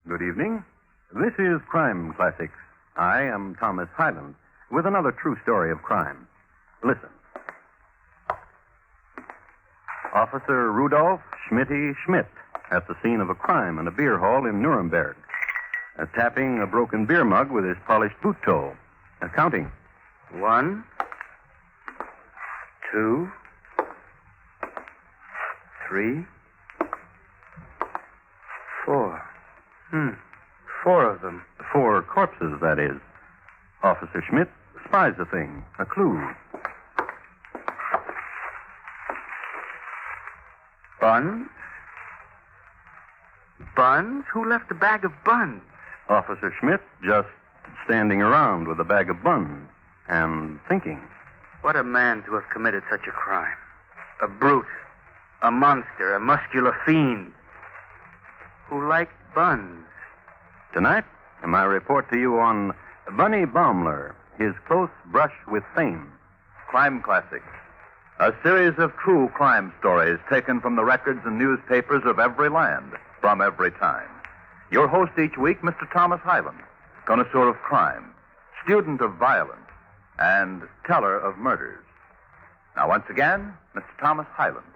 Good evening. This is Crime Classics. I am Thomas Hyland with another true story of crime. Listen. Officer Rudolph Schmitty Schmidt at the scene of a crime in a beer hall in Nuremberg. Tapping a broken beer mug with his polished boot toe. Counting. 1, 2, 3, 4. 4 of them. 4 corpses, that is. Officer Schmidt spies a thing, a clue. Buns? Buns? Who left a bag of buns? Officer Schmidt just standing around with a bag of buns and thinking. What a man to have committed such a crime. A brute, a monster, a muscular fiend who liked buns. Tonight, my report to you on Bunny Baumler, his close brush with fame. Crime Classics, a series of true crime stories taken from the records and newspapers of every land, from every time. Your host each week, Mr. Thomas Hyland, connoisseur of crime, student of violence, and teller of murders. Now, once again, Mr. Thomas Hyland.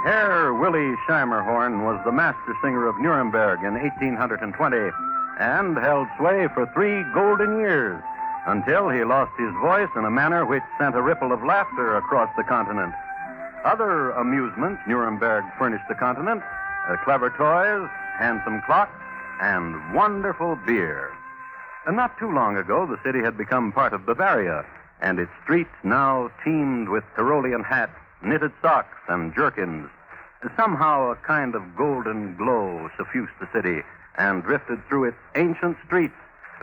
Herr Willy Scheimerhorn was the master singer of Nuremberg in 1820 and held sway for 3 golden years until he lost his voice in a manner which sent a ripple of laughter across the continent. Other amusements Nuremberg furnished the continent, clever toys, handsome clocks, and wonderful beer. And not too long ago, the city had become part of Bavaria, and its streets now teemed with Tyrolean hats, knitted socks, and jerkins. Somehow a kind of golden glow suffused the city and drifted through its ancient streets,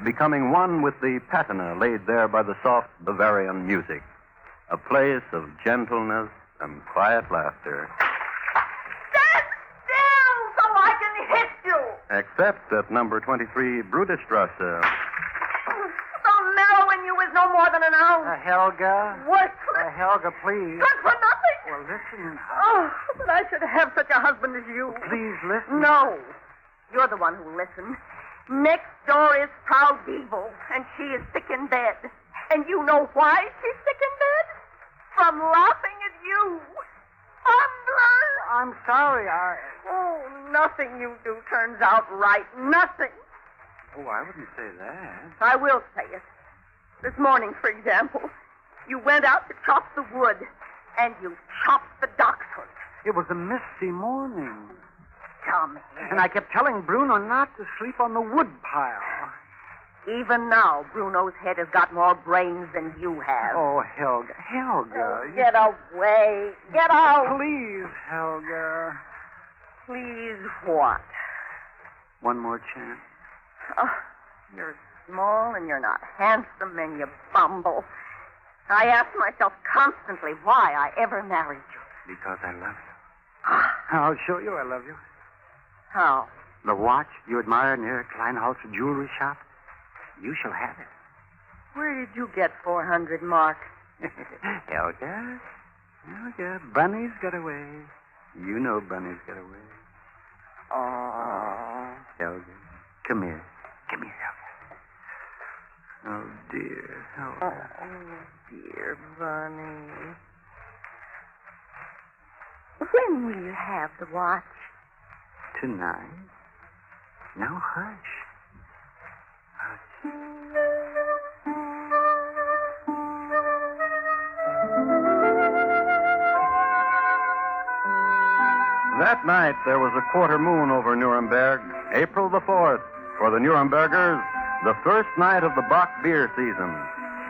becoming one with the patina laid there by the soft Bavarian music. A place of gentleness and quiet laughter. Stand still so I can hit you! Except at number 23 Bruderstrasse. So mellowing you is no more than an ounce. Helga? Worthless. Helga, please. Good for nothing. Well, listen. Oh, that I should have such a husband as you. Please listen. No. You're the one who listens. Next door is Frau Diebel, and she is sick in bed. And you know why she's sick in bed? From laughing at you. Baumler! I'm sorry, Oh, nothing you do turns out right. Nothing. Oh, I wouldn't say that. I will say it. This morning, for example, you went out to chop the wood, and you chopped the dachshund. It was a misty morning. Come here. And I kept telling Bruno not to sleep on the wood pile. Even now, Bruno's head has got more brains than you have. Oh, Helga. Helga. Get away. Get out. Please, Helga. Please what? One more chance. Oh, you're small and you're not handsome and you bumble. I ask myself constantly why I ever married you. Because I love you. I'll show you I love you. How? The watch you admire near Kleinholz's jewelry shop, you shall have it. Where did you get 400 marks? Helga, Bunny's got away. You know Bunny's got away. Oh. Helga, come here. Come here, Helga. Oh, dear. Helga. Oh, dear Bunny. When will you have the watch? Tonight. Now, hush. Hush. That night, there was a quarter moon over Nuremberg, April the 4th, for the Nurembergers, the first night of the Bock beer season.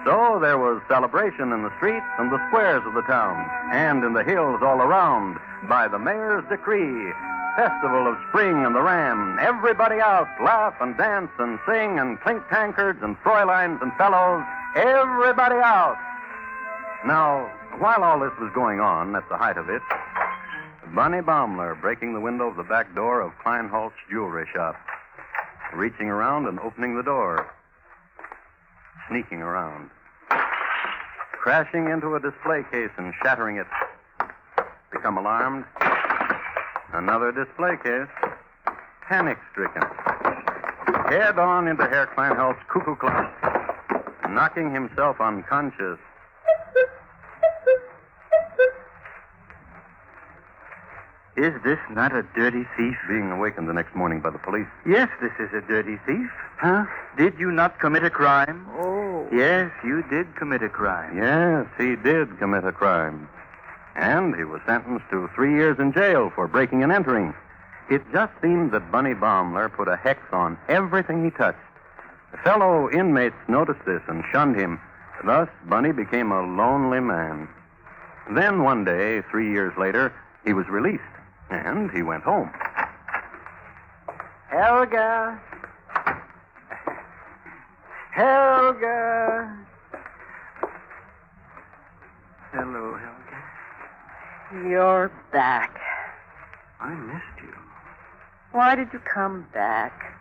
So there was celebration in the streets and the squares of the town, and in the hills all around, by the mayor's decree. Festival of Spring and the Ram. Everybody out, laugh and dance and sing and clink tankards and Fräuleins and fellows. Everybody out. Now, while all this was going on at the height of it, Bunny Baumler breaking the window of the back door of Kleinholz's jewelry shop. Reaching around and opening the door. Sneaking around. Crashing into a display case and shattering it. Become alarmed. Another display case. Panic-stricken. Head on into Herr Kleinholz's cuckoo clock. Knocking himself unconscious. Is this not a dirty thief? Being awakened the next morning by the police. Yes, this is a dirty thief. Huh? Did you not commit a crime? Oh. Yes, you did commit a crime. Yes, he did commit a crime. And he was sentenced to 3 years in jail for breaking and entering. It just seemed that Bunny Baumler put a hex on everything he touched. Fellow inmates noticed this and shunned him. Thus, Bunny became a lonely man. Then one day, 3 years later, he was released, and he went home. Helga. Helga. Hello, Helga. You're back. I missed you. Why did you come back?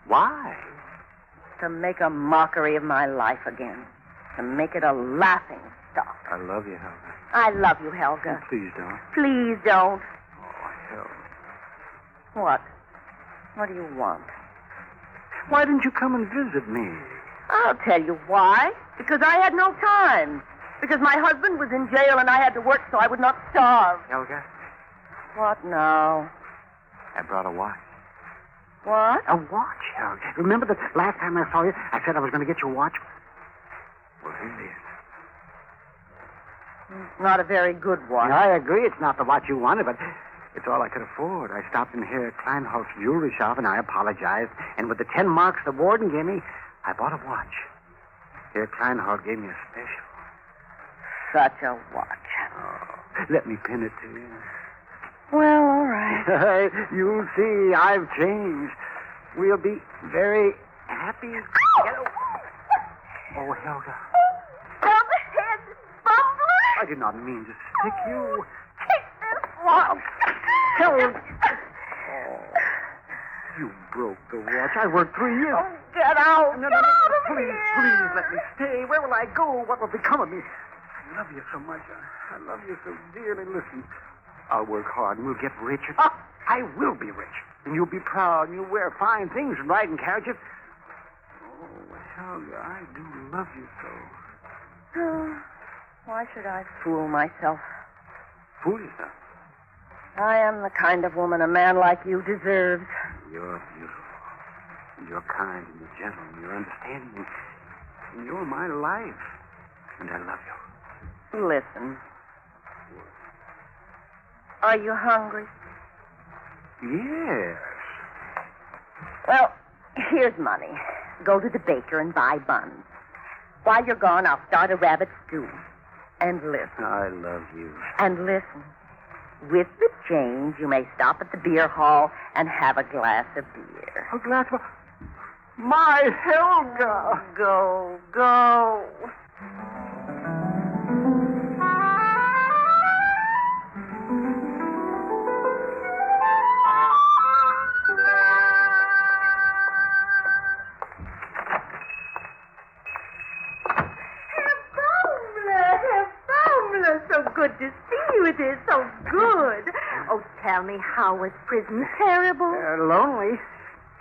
Why? To make a mockery of my life again. To make it a laughing stock. I love you, Helga. I love you, Helga. Please don't. Please don't. Oh, Helga. What? What do you want? Why didn't you come and visit me? I'll tell you why. Because I had no time. Because my husband was in jail and I had to work so I would not starve. Helga, What now? I brought a watch. What? A watch, Helga. Remember the last time I saw you, I said I was going to get you a watch? Well, here it is. Not a very good one. I agree it's not the watch you wanted, but it's all I could afford. I stopped in here at Kleinholz's jewelry shop, and I apologized. And with the 10 marks the warden gave me, I bought a watch. Here, Kleinholz gave me a special. Such a watch. Oh, let me pin it to you. Well, all right. You'll see, I've changed. We'll be very happy. Oh, Helga. Dumb-head Baumler! I did not mean to stick you. Take this watch. Helga. You broke the watch. I worked 3 years. Oh, get out. No, Get out of please, here. please let me stay. Where will I go? What will become of me? I love you so much. I love you so dearly. Listen, I'll work hard and we'll get rich. I will be rich. And you'll be proud and you'll wear fine things and ride in carriages. Oh, Helga, I do love you so. Why should I fool myself? Fool yourself. I am the kind of woman a man like you deserves. You're beautiful. And you're kind and you're gentle and you're understanding. And you're my life. And I love you. Listen. Are you hungry? Yes. Well, here's money. Go to the baker and buy buns. While you're gone, I'll start a rabbit stew. And listen. I love you. And listen. With the change, you may stop at the beer hall and have a glass of beer. A glass of... My Helga! Go, go. So good to see you. It is so good. Oh, tell me, how was prison? Terrible. Lonely.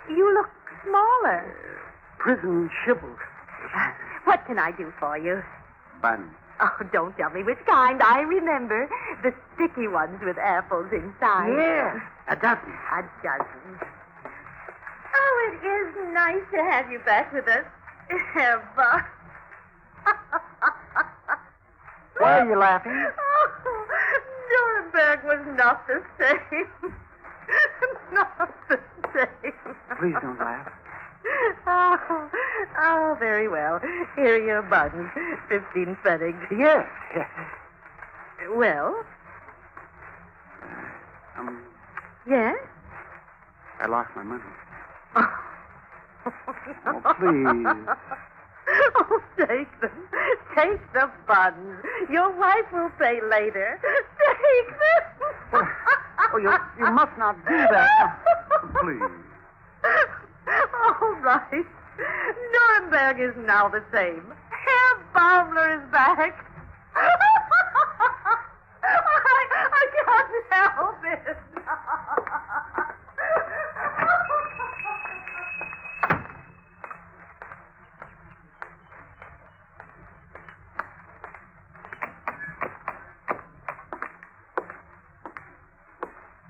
You look smaller. Prison shivers. What can I do for you? Bun. Oh, don't tell me which kind. I remember. The sticky ones with apples inside. Yeah, a dozen. A dozen. Oh, it is nice to have you back with us, Eva. Why are you laughing? Oh, Nuremberg was not the same. Not the same. Please don't laugh. Oh, very well. Here are your buttons. 15 pfennigs. Yes. Well? Yes? I lost my money. Oh, please. Oh, take them. Take the buttons. Your wife will pay later. Take them. Oh, you must not do that. Please. All right. Nuremberg is now the same. Herr Baumler is back. I can't help it.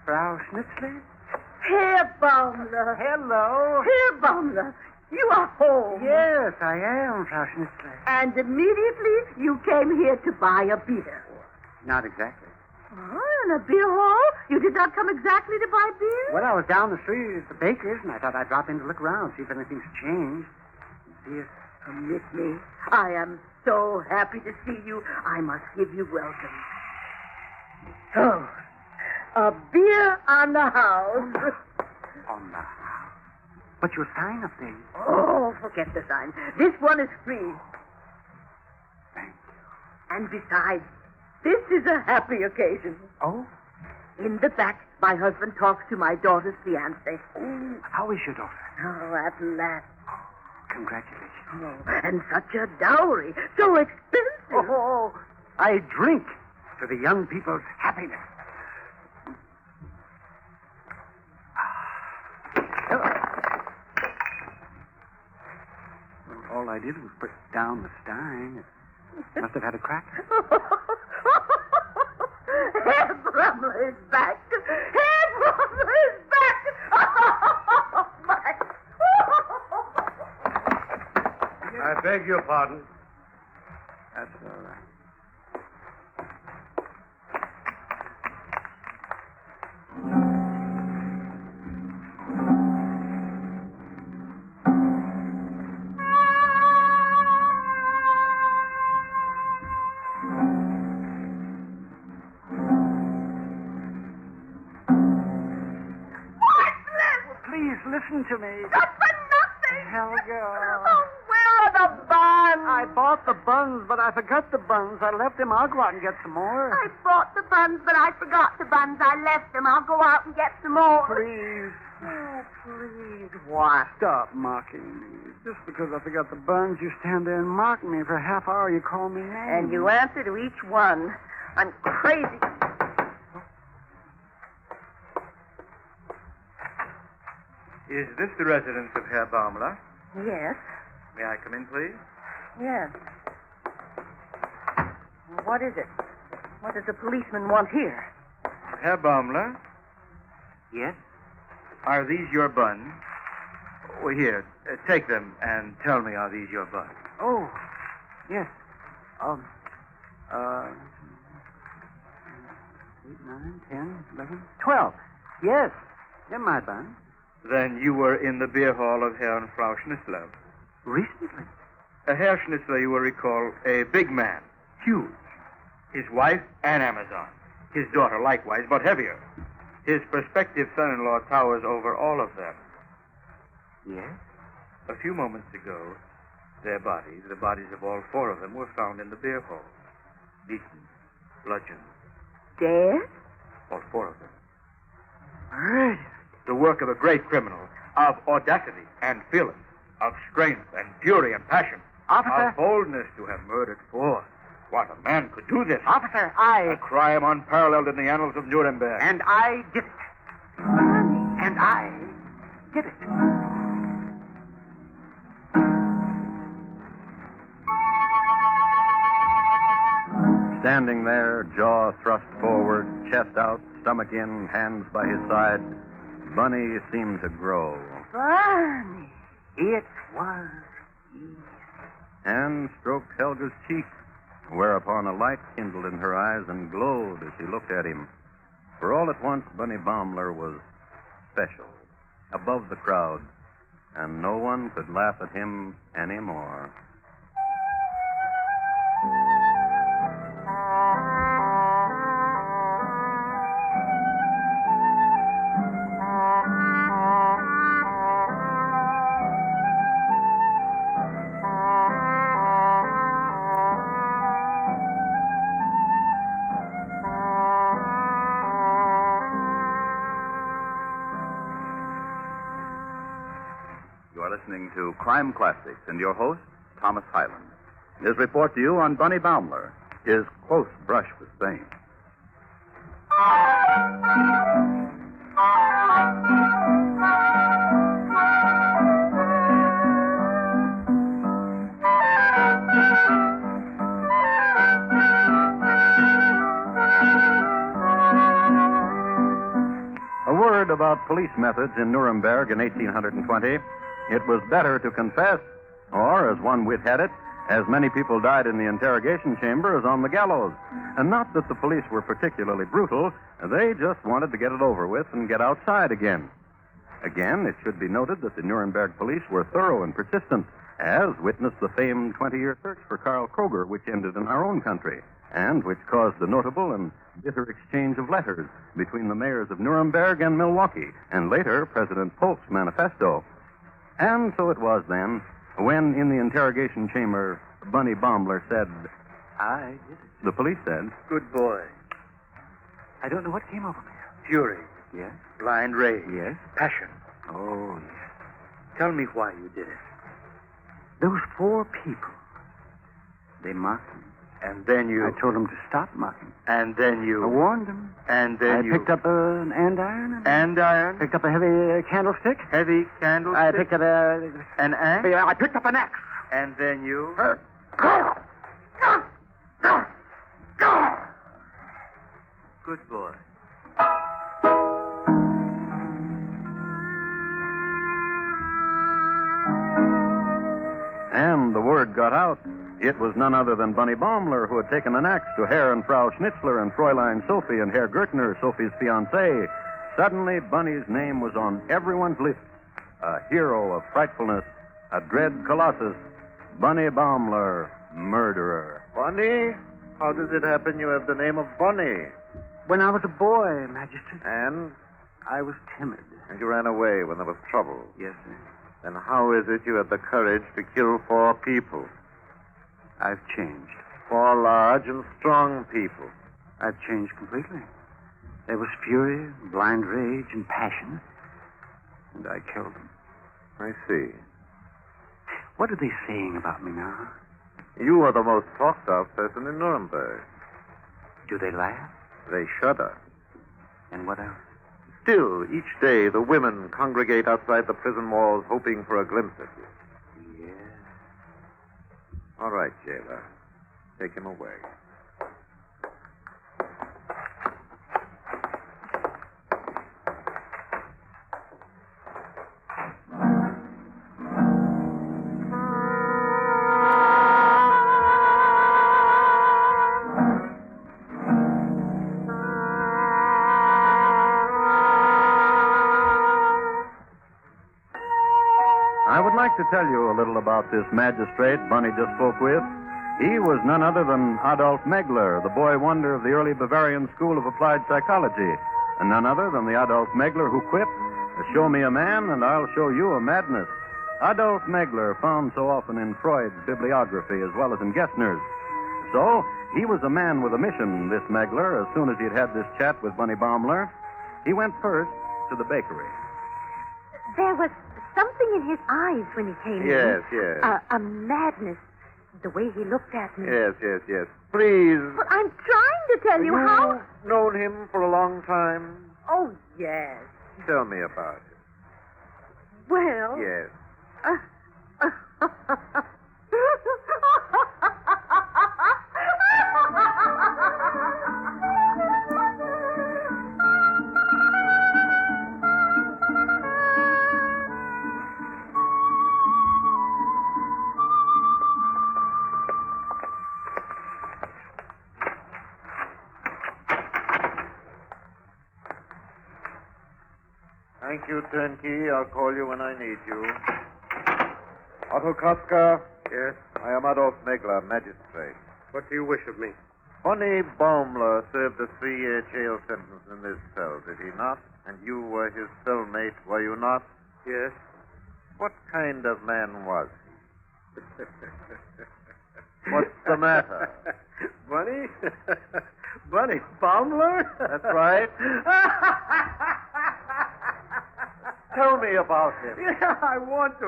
Frau Schnitzler? Herr Baumler. Hello. Herr Baumler, you are home. Yes, I am, Frau Schnitzler. And immediately you came here to buy a beer. Not exactly. Oh, in a beer hall? You did not come exactly to buy beer? Well, I was down the street at the baker's, and I thought I'd drop in to look around, see if anything's changed. See if... Permit me. I am so happy to see you. I must give you welcome. So, a beer on the house. On the house. But your sign up there. Oh, forget the sign. This one is free. Thank you. And besides, this is a happy occasion. Oh? In the back, my husband talks to my daughter's fiancé. Oh, how is your daughter? Oh, at last. Congratulations. Oh, and such a dowry. So expensive. Oh, I drink to the young people's happiness. Well, all I did was put down the stein. It must have had a crack. Herr Baumler is back. Herr Baumler is back. Oh, my. I beg your pardon. That's all right. Please listen to me. Just for nothing. Helga. Oh, where are the buns? I bought the buns, but I forgot the buns. I left them. I'll go out and get some more. I bought the buns, but I forgot the buns. I left them. I'll go out and get some more. Please. Oh, please. What? Stop mocking me. Just because I forgot the buns, you stand there and mock me. For a half hour, you call me names. And you answer to each one. I'm crazy. Is this the residence of Herr Baumler? Yes. May I come in, please? Yes. What is it? What does the policeman want here? Herr Baumler, Yes? are these your buns? Oh, here, take them and tell me, are these your buns? Oh, yes. 8, 9, 10, 11, 12. Yes. They're my buns. Then you were in the beer hall of Herr and Frau Schnitzler. Recently. Herr Schnitzler, you will recall, a big man, huge. His wife, an Amazon. His daughter, likewise, but heavier. His prospective son-in-law towers over all of them. Yes? A few moments ago, their bodies, the bodies of all four of them, were found in the beer hall. Beaten, bludgeoned, Dead? all four of them. Murdered. The work of a great criminal, of audacity and feeling, of strength and fury and passion, Officer? of boldness to have murdered four. What, a man could do this? Officer, A crime unparalleled in the annals of Nuremberg. And I did it. And I did it. Standing there, jaw thrust forward, chest out, stomach in, hands by his side, Bunny seemed to grow. Barney. It was easy. And stroked Helga's cheek, whereupon a light kindled in her eyes and glowed as she looked at him. For all at once, Bunny Baumler was special, above the crowd, and no one could laugh at him anymore. You are listening to Crime Classics and your host, Thomas Hyland. His report to you on Bunny Baumler, his close brush with fame. A word about police methods in Nuremberg in 1820. It was better to confess, or, as one wit had it, as many people died in the interrogation chamber as on the gallows. And not that the police were particularly brutal, they just wanted to get it over with and get outside again. Again, it should be noted that the Nuremberg police were thorough and persistent, as witnessed the famed 20-year search for Karl Kroger, which ended in our own country, and which caused the notable and bitter exchange of letters between the mayors of Nuremberg and Milwaukee, and later President Polk's manifesto. And so it was then, when in the interrogation chamber, Bunny Baumler said, I did it. the police said, Good boy. I don't know what came over me. Fury. Yes? Blind rage. Yes? Passion. Oh, yes. Tell me why you did it. Those 4 people, they mocked me. And then you... I told them to stop mocking. And then you... I warned them. And then I you... picked up an andiron. Andiron? Picked up a heavy candlestick. Heavy candlestick? I picked up An axe? I picked up an axe. And then you... Good boy. and the word got out. It was none other than Bunny Baumler who had taken an axe to Herr and Frau Schnitzler and Fräulein Sophie and Herr Gertner, Sophie's fiancé. Suddenly, Bunny's name was on everyone's lips. A hero of frightfulness, a dread colossus, Bunny Baumler, murderer. Bunny? How does it happen you have the name of Bunny? When I was a boy, Magistrate, And? I was timid. And you ran away when there was trouble. Yes, sir. Then how is it you had the courage to kill 4 people? I've changed. 4 large and strong people. I've changed completely. There was fury, blind rage, and passion. And I killed them. I see. What are they saying about me now? You are the most talked of person in Nuremberg. Do they laugh? They shudder. And what else? Still, each day the women congregate outside the prison walls hoping for a glimpse of you. Yes. All right, jailer. Take him away. I would like to tell you a little about this magistrate Bunny just spoke with. He was none other than Adolf Megler, the boy wonder of the early Bavarian School of Applied Psychology, and none other than the Adolf Megler who quipped, "Show me a man, and I'll show you a madness." Adolf Megler, found so often in Freud's bibliography as well as in Gessner's. So, he was a man with a mission, this Megler, as soon as he'd had this chat with Bunny Baumler. He went first to the bakery. There was something in his eyes when he came Yes, in. yes. A madness. The way he looked at me. Yes, yes, yes. Please. But I'm trying to tell you how. Known him for a long time? Oh, yes. Tell me about it. Well. Yes. Thank you, turnkey. I'll call you when I need you. Otto Koska? Yes? I am Adolf Megler, magistrate. What do you wish of me? Bunny Baumler served a 3-year jail sentence in this cell, did he not? And you were his cellmate, were you not? Yes? What kind of man was he? What's the matter? Bunny? Bunny Baumler? That's right. Tell me about him. Yeah, I want to.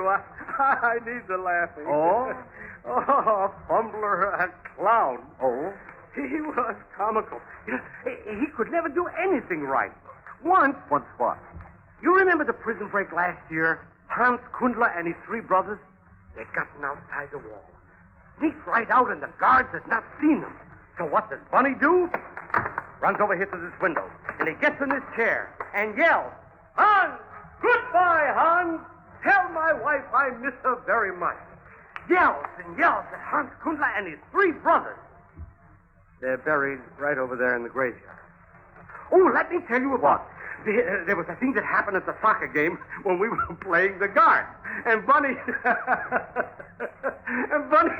I need the laughing. Oh? Oh, Baumler, a clown. Oh? He was comical. He could never do anything right. Once, Once what? you remember the prison break last year? Hans Kundler and his three brothers? They'd gotten outside the wall. Sneaked right out, and the guards had not seen them. So what does Bunny do? Runs over here to this window, and he gets in his chair and yells, Hans! Goodbye, Hans! Tell my wife I miss her very much. Yells and yells at Hans Kundler and his three brothers. They're buried right over there in the graveyard. Oh, let me tell you about... There was a thing that happened at the soccer game when we were playing the guard. And Bunny... and Bunny...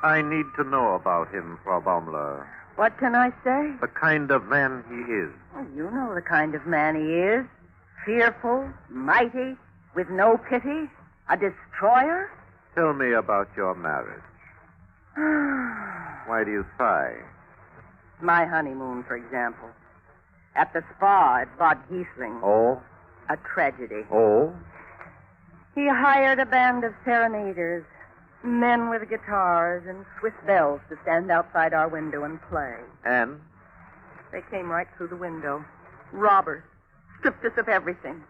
I need to know about him, Frau Baumler. What can I say? The kind of man he is. Oh, you know the kind of man he is. Fearful, mighty, with no pity, a destroyer. Tell me about your marriage. Why do you sigh? My honeymoon, for example. At the spa at Bad Giesling. Oh? A tragedy. Oh? He hired a band of serenaders, men with guitars and Swiss bells to stand outside our window and play. And? They came right through the window. Robbers. Stripped us of everything.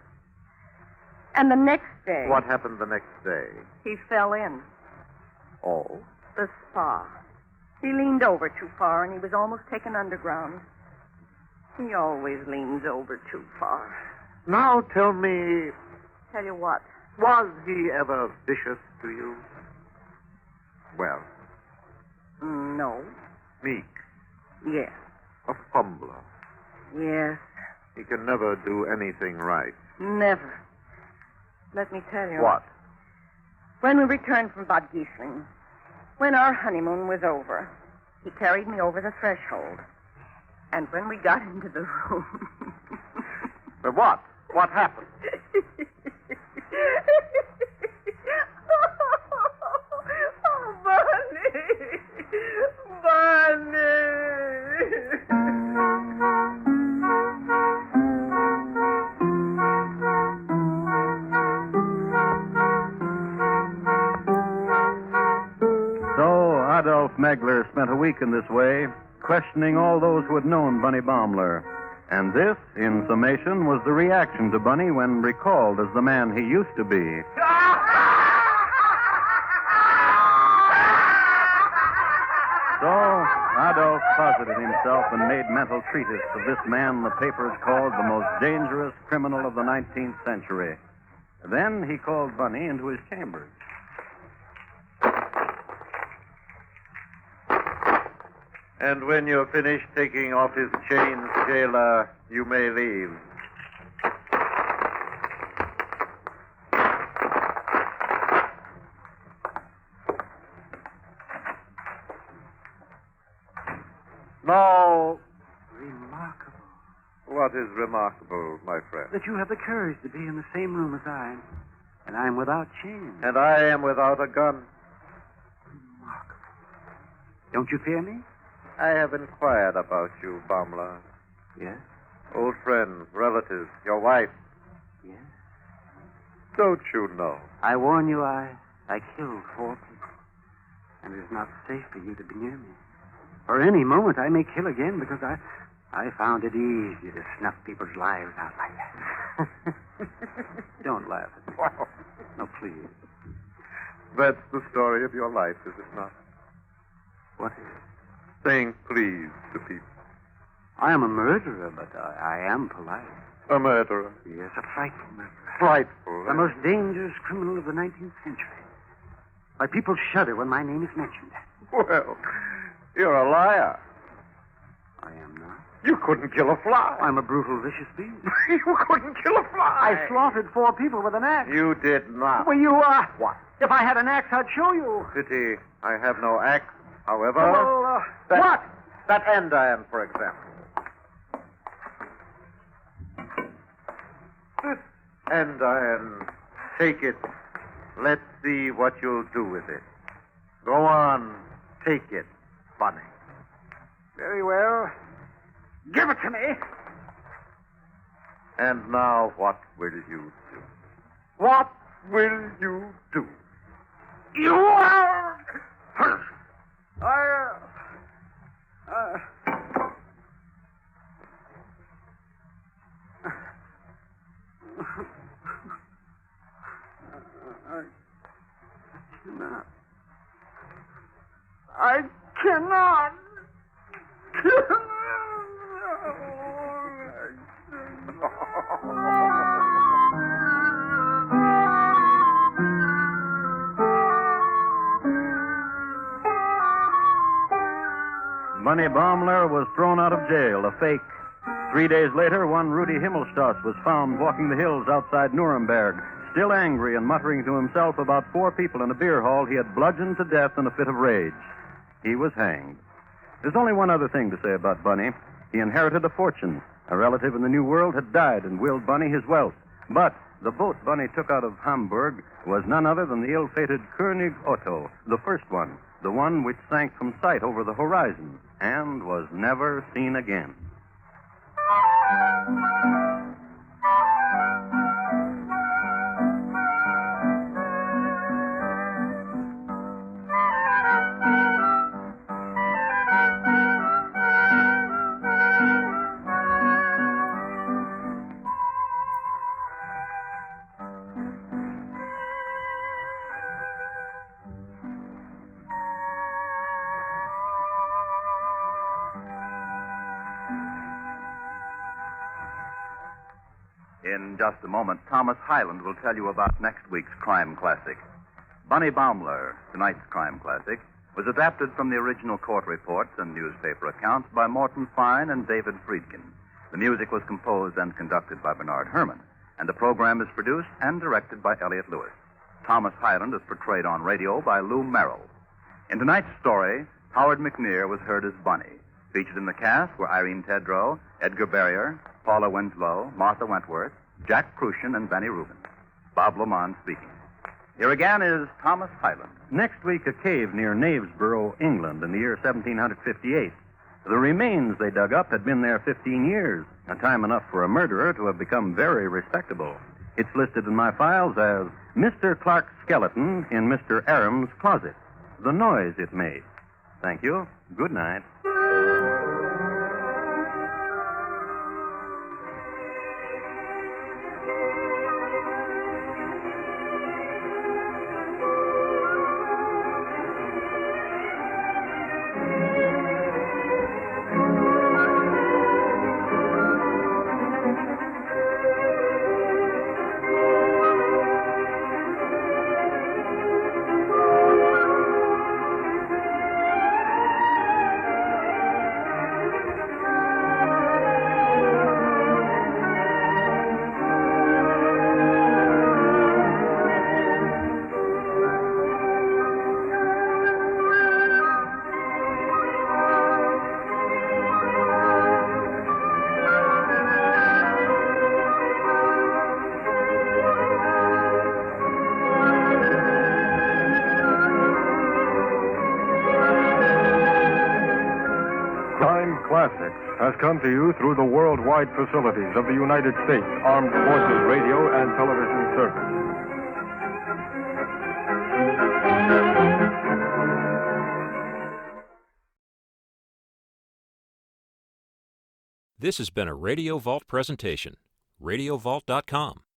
And the next day... What happened the next day? He fell in. Oh? The spa. He leaned over too far, and he was almost taken underground. He always leans over too far. Now tell me, Tell you what. was he ever vicious to you? Well, No. meek, Yes. a fumbler. Yes. He can never do anything right. Never. Let me tell you. What? When we returned from Bad Giesling, when our honeymoon was over, he carried me over the threshold. And when we got into the room... But what? What happened? Oh, Bunny! Bunny! So Adolf Megler spent a week in this way, questioning all those who had known Bunny Baumler. And this, in summation, was the reaction to Bunny when recalled as the man he used to be. So Adolf posited himself and made mental treatise of this man the papers called the most dangerous criminal of the 19th century. Then he called Bunny into his chambers. And when you're finished taking off his chains, jailer, you may leave. Now, Remarkable what is remarkable, my friend? that you have the courage to be in the same room as I am. And I'm without chains. And I am without a gun. Remarkable. Don't you fear me? I have inquired about you, Baumler. Yes. Old friends, relatives, your wife. Yes. Don't you know? I warn you, I killed 4 people. And it is not safe for you to be near me. For any moment, I may kill again because I found it easy to snuff people's lives out like that. Don't laugh at me. No, please. That's the story of your life, is it not? What is it? Saying please to people. I am a murderer, but I am polite. A murderer. Yes, a frightful murderer. Frightful. The most dangerous criminal of the 19th century. Why, people shudder when my name is mentioned. Well, you're a liar. I am not. You couldn't kill a fly. I'm a brutal, vicious beast. You couldn't kill a fly. I slaughtered 4 people with an axe. You did not. Well, you, What? if I had an axe, I'd show you. Pity I have no axe. However... Well, that- what? That endiron, for example. And take it. Let's see what you'll do with it. Go on, take it, Bunny. Very well. Give it to me. And now, what will you do? What will you do? You are... I cannot. Bunny Baumler was thrown out of jail, a fake. 3 days later, one Rudy Himmelstoss was found walking the hills outside Nuremberg, still angry and muttering to himself about 4 people in a beer hall he had bludgeoned to death in a fit of rage. He was hanged. There's only one other thing to say about Bunny. He inherited a fortune. A relative in the New World had died and willed Bunny his wealth. But the boat Bunny took out of Hamburg was none other than the ill-fated König Otto, the first one, the one which sank from sight over the horizon and was never seen again. In just a moment, Thomas Hyland will tell you about next week's crime classic. Bunny Baumler, tonight's crime classic, was adapted from the original court reports and newspaper accounts by Morton Fine and David Friedkin. The music was composed and conducted by Bernard Herrmann, and the program is produced and directed by Elliott Lewis. Thomas Hyland is portrayed on radio by Lou Merrill. In tonight's story, Howard McNear was heard as Bunny. Featured in the cast were Irene Tedrow, Edgar Barrier, Paula Winslow, Martha Wentworth, Jack Crucian, and Benny Rubin. Bob Lamont speaking. Here again is Thomas Hyland. Next week, a cave near Knavesborough, England, in the year 1758. The remains they dug up had been there 15 years, a time enough for a murderer to have become very respectable. It's listed in my files as Mr. Clark's skeleton in Mr. Aram's closet. The noise it made. Thank you. Good night. Classics has come to you through the worldwide facilities of the United States Armed Forces Radio and Television Service. This has been a Radio Vault presentation. RadioVault.com.